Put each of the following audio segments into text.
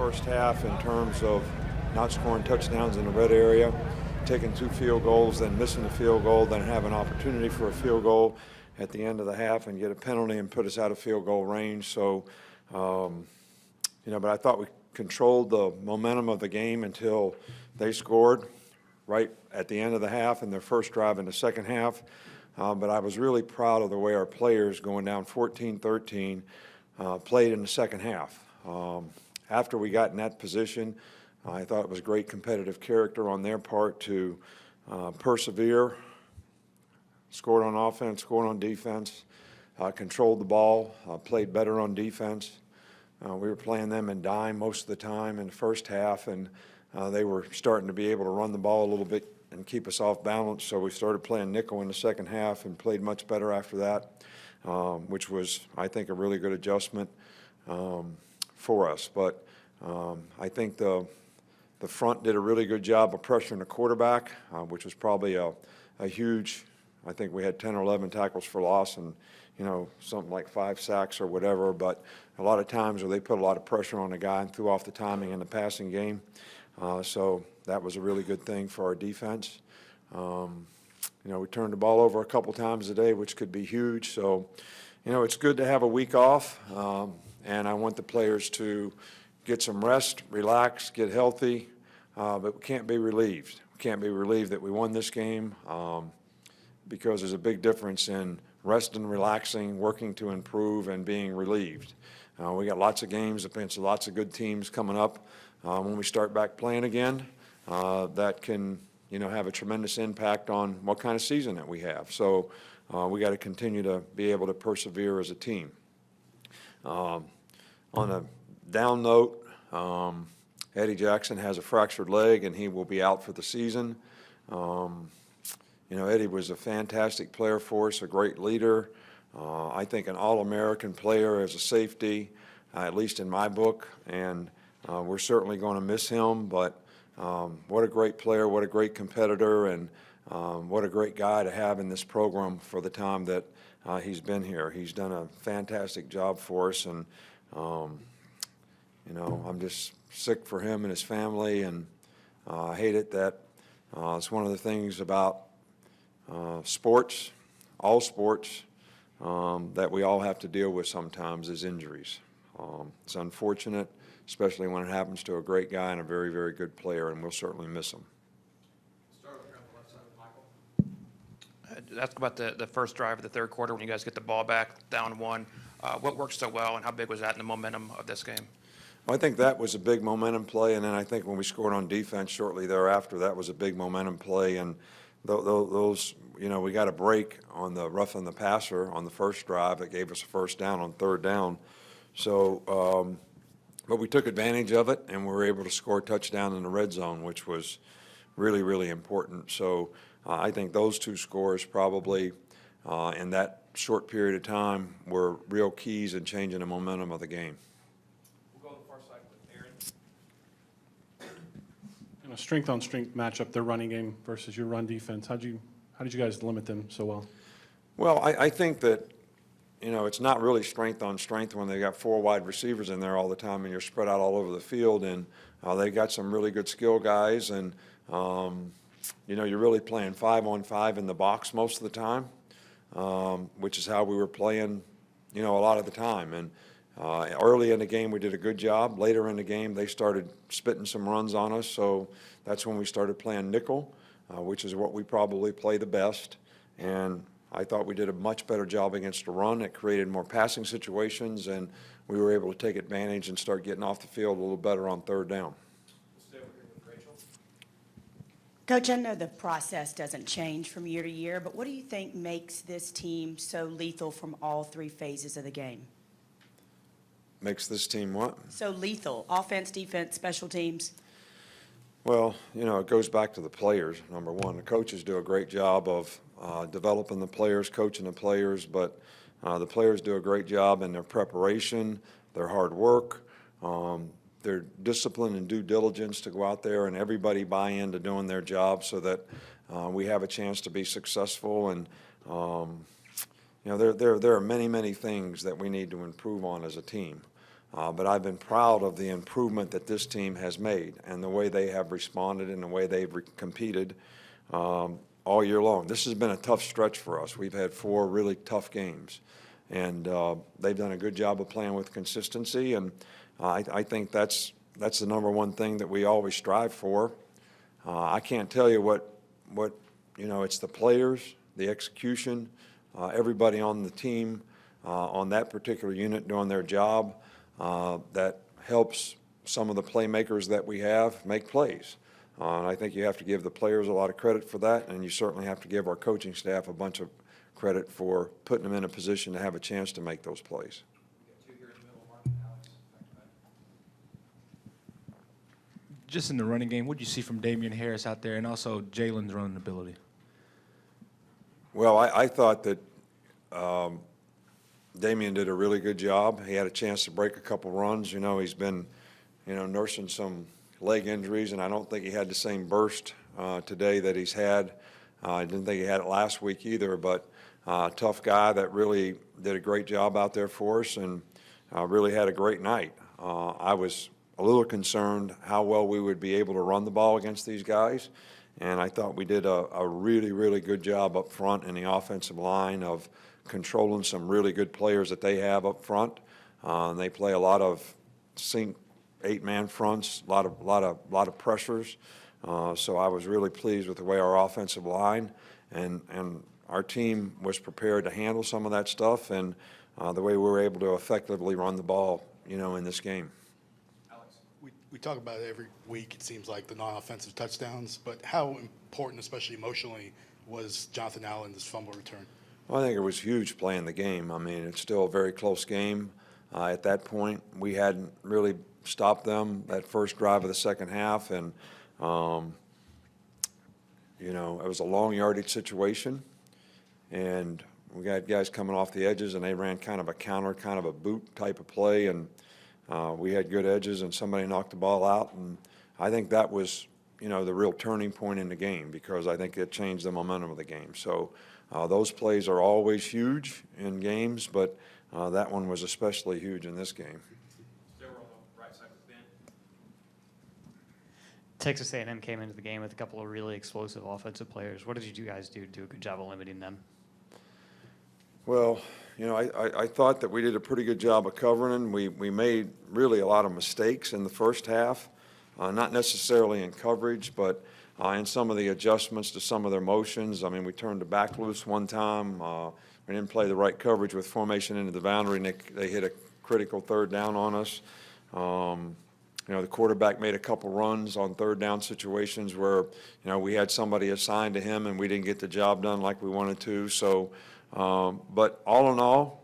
first half in terms of not scoring touchdowns in the red area, taking 2 field goals, then missing a field goal, then have an opportunity for a field goal at the end of the half and get a penalty and put us out of field goal range. So, but I thought we controlled the momentum of the game until they scored right at the end of the half in their first drive in the second half. But I was really proud of the way our players, going down 14-13, played in the second half. After we got in that position, I thought it was great competitive character on their part to persevere, scored on offense, scored on defense, controlled the ball, played better on defense. We were playing them in dime most of the time in the first half, and they were starting to be able to run the ball a little bit and keep us off balance. So we started playing nickel in the second half and played much better after that, which was, I think, a really good adjustment for us. But I think the front did a really good job of pressuring the quarterback, which was probably a huge. I think we had 10 or 11 tackles for loss and, something like 5 sacks or whatever. But a lot of times where they put a lot of pressure on the guy and threw off the timing in the passing game. So that was a really good thing for our defense. We turned the ball over a couple times a day, which could be huge. So, it's good to have a week off. And I want the players to get some rest, relax, get healthy. But we can't be relieved. We can't be relieved that we won this game because there's a big difference in resting, relaxing, working to improve, and being relieved. We got lots of games against lots of good teams coming up when we start back playing again that can, have a tremendous impact on what kind of season that we have. So we got to continue to be able to persevere as a team. On a down note, Eddie Jackson has a fractured leg, and he will be out for the season. Eddie was a fantastic player for us, a great leader. I think an All-American player as a safety, at least in my book, and we're certainly going to miss him. But what a great player, what a great competitor, and what a great guy to have in this program for the time that he's been here. He's done a fantastic job for us, and I'm just sick for him and his family, and I hate it that it's one of the things about sports, all sports, that we all have to deal with sometimes is injuries. It's unfortunate, especially when it happens to a great guy and a very, very good player, and we'll certainly miss him. Start over here on the left side with Michael. Ask about the first drive of the third quarter when you guys get the ball back, down 1. What worked so well, and how big was that in the momentum of this game? Well, I think that was a big momentum play, and then I think when we scored on defense shortly thereafter, that was a big momentum play. And those, we got a break on the roughing the passer on the first drive that gave us a first down on third down. So, but we took advantage of it, and we were able to score a touchdown in the red zone, which was really, really important. So I think those 2 scores probably in that short period of time were real keys in changing the momentum of the game. We'll go to the far side with Aaron. In a strength-on-strength matchup, their running game versus your run defense, how did you guys limit them so well? Well, I think that, it's not really strength on strength when they got 4 wide receivers in there all the time and you're spread out all over the field. And they got some really good skill guys. And, you're really playing 5-on-5 in the box most of the time, which is how we were playing, a lot of the time. And early in the game, we did a good job. Later in the game, they started spitting some runs on us. So that's when we started playing nickel, which is what we probably play the best. And I thought we did a much better job against the run. It created more passing situations, and we were able to take advantage and start getting off the field a little better on third down. We'll stay over here with Rachel. Coach, I know the process doesn't change from year to year, but what do you think makes this team so lethal from all 3 phases of the game? Makes this team what? So lethal, offense, defense, special teams. Well, it goes back to the players, number one. The coaches do a great job of developing the players, coaching the players, but the players do a great job in their preparation, their hard work, their discipline and due diligence to go out there and everybody buy into doing their job so that we have a chance to be successful. And, there are many, many things that we need to improve on as a team. But I've been proud of the improvement that this team has made and the way they have responded and the way they've competed all year long. This has been a tough stretch for us. We've had 4 really tough games, and they've done a good job of playing with consistency, and I think that's the number one thing that we always strive for. I can't tell you what it's the players, the execution, everybody on the team on that particular unit doing their job that helps some of the playmakers that we have make plays. And I think you have to give the players a lot of credit for that, and you certainly have to give our coaching staff a bunch of credit for putting them in a position to have a chance to make those plays. Just in the running game, what do you see from Damian Harris out there, and also Jalen's running ability? Well, I thought that Damian did a really good job. He had a chance to break a couple runs. He's been, nursing some leg injuries, and I don't think he had the same burst today that he's had. I didn't think he had it last week either, but tough guy that really did a great job out there for us and really had a great night. I was a little concerned how well we would be able to run the ball against these guys, and I thought we did a really, really good job up front in the offensive line of controlling some really good players that they have up front. They play a lot of sink 8-man fronts, a lot of pressures. So I was really pleased with the way our offensive line and our team was prepared to handle some of that stuff, and the way we were able to effectively run the ball, in this game. We talk about it every week, it seems like, the non-offensive touchdowns, but how important, especially emotionally, was Jonathan Allen's fumble return? Well, I think it was huge playing the game. I mean, it's still a very close game. At that point, we hadn't really stopped them that first drive of the second half, and it was a long yardage situation, and we got guys coming off the edges, and they ran kind of a counter, kind of a boot type of play, and we had good edges, and somebody knocked the ball out, and I think that was, the real turning point in the game, because I think it changed the momentum of the game. So those plays are always huge in games, but that one was especially huge in this game. Texas A&M came into the game with a couple of really explosive offensive players. What did you guys do to do a good job of limiting them? Well, I thought that we did a pretty good job of covering. We made really a lot of mistakes in the first half, not necessarily in coverage, but in some of the adjustments to some of their motions. I mean, we turned the back loose one time. We didn't play the right coverage with formation into the boundary, and they hit a critical third down on us. The quarterback made a couple runs on third down situations where, we had somebody assigned to him and we didn't get the job done like we wanted to. So, but all in all,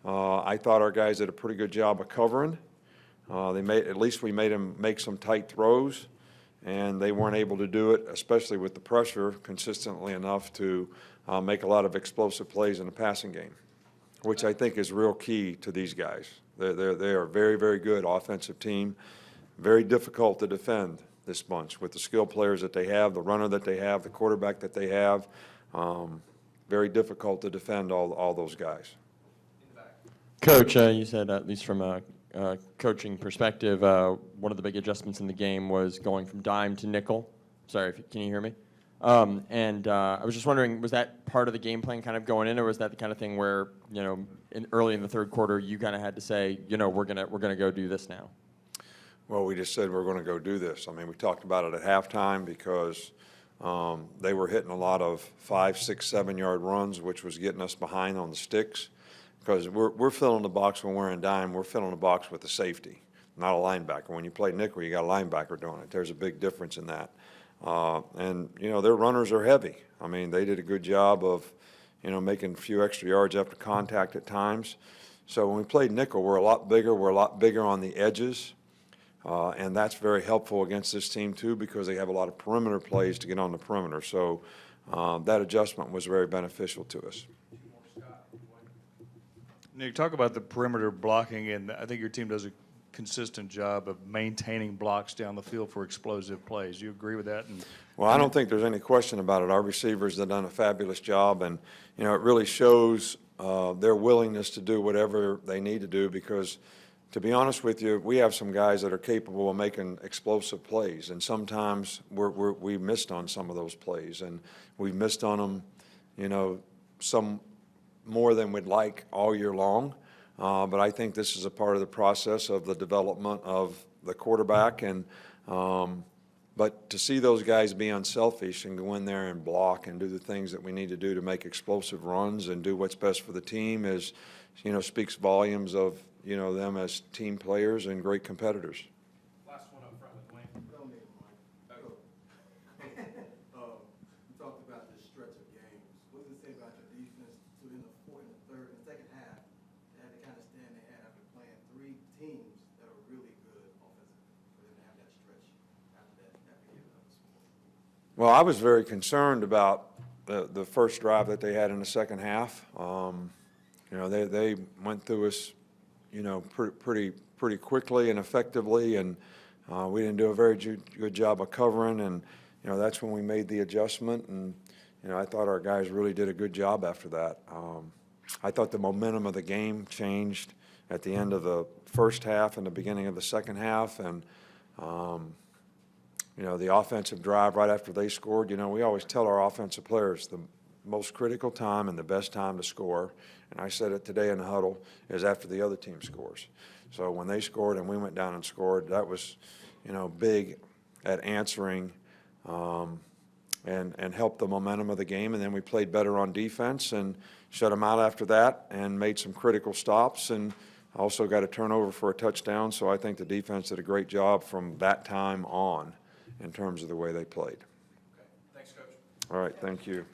I thought our guys did a pretty good job of covering. At least we made them make some tight throws, and they weren't able to do it, especially with the pressure, consistently enough to make a lot of explosive plays in the passing game, which I think is real key to these guys. They are a very, very good offensive team. Very difficult to defend, this bunch, with the skill players that they have, the runner that they have, the quarterback that they have. Very difficult to defend all those guys. Coach, you said, at least from a coaching perspective, one of the big adjustments in the game was going from dime to nickel. Sorry, can you hear me? I was just wondering, was that part of the game plan kind of going in, or was that the kind of thing where, early in the third quarter, you kind of had to say, we're gonna go do this now? Well, we just said we're going to go do this. I mean, we talked about it at halftime because they were hitting a lot of 5, 6, 7-yard runs, which was getting us behind on the sticks. Because we're filling the box when we're in dime, we're filling the box with a safety, not a linebacker. When you play nickel, you got a linebacker doing it. There's a big difference in that. Their runners are heavy. I mean, they did a good job of, making a few extra yards after contact at times. So when we played nickel, we're a lot bigger on the edges. And that's very helpful against this team, too, because they have a lot of perimeter plays to get on the perimeter. So that adjustment was very beneficial to us. Nick, talk about the perimeter blocking, and I think your team does a consistent job of maintaining blocks down the field for explosive plays. Do you agree with that? Well, I don't think there's any question about it. Our receivers have done a fabulous job, and, it really shows their willingness to do whatever they need to do because, to be honest with you, we have some guys that are capable of making explosive plays, and sometimes we missed on some of those plays, and we've missed on them, you know, some more than we'd like all year long. But I think this is a part of the process of the development of the quarterback, and but to see those guys be unselfish and go in there and block and do the things that we need to do to make explosive runs and do what's best for the team is, you know, speaks volumes of, you know, them as team players and great competitors. Last one up front with Wayne. You talked about this stretch of games. What does it say about your defense to in the fourth and the third and second half? They had the kind of stand they had after playing three teams that are really good offensively for them to have that stretch after that, after giving up the score. Well, I was very concerned about the first drive that they had in the second half. You know, they went through us, you know, pretty quickly and effectively, and we didn't do a very good job of covering, and, you know, that's when we made the adjustment, and, you know, I thought our guys really did a good job after that. I thought the momentum of the game changed at the end of the first half and the beginning of the second half, and, you know, the offensive drive right after they scored, you know, we always tell our offensive players the most critical time and the best time to score, and I said it today in the huddle, is after the other team scores. So when they scored and we went down and scored, that was, you know, big at answering and helped the momentum of the game. And then we played better on defense and shut them out after that and made some critical stops, and also got a turnover for a touchdown. So I think the defense did a great job from that time on in terms of the way they played. Okay, thanks, Coach. All right, thank you.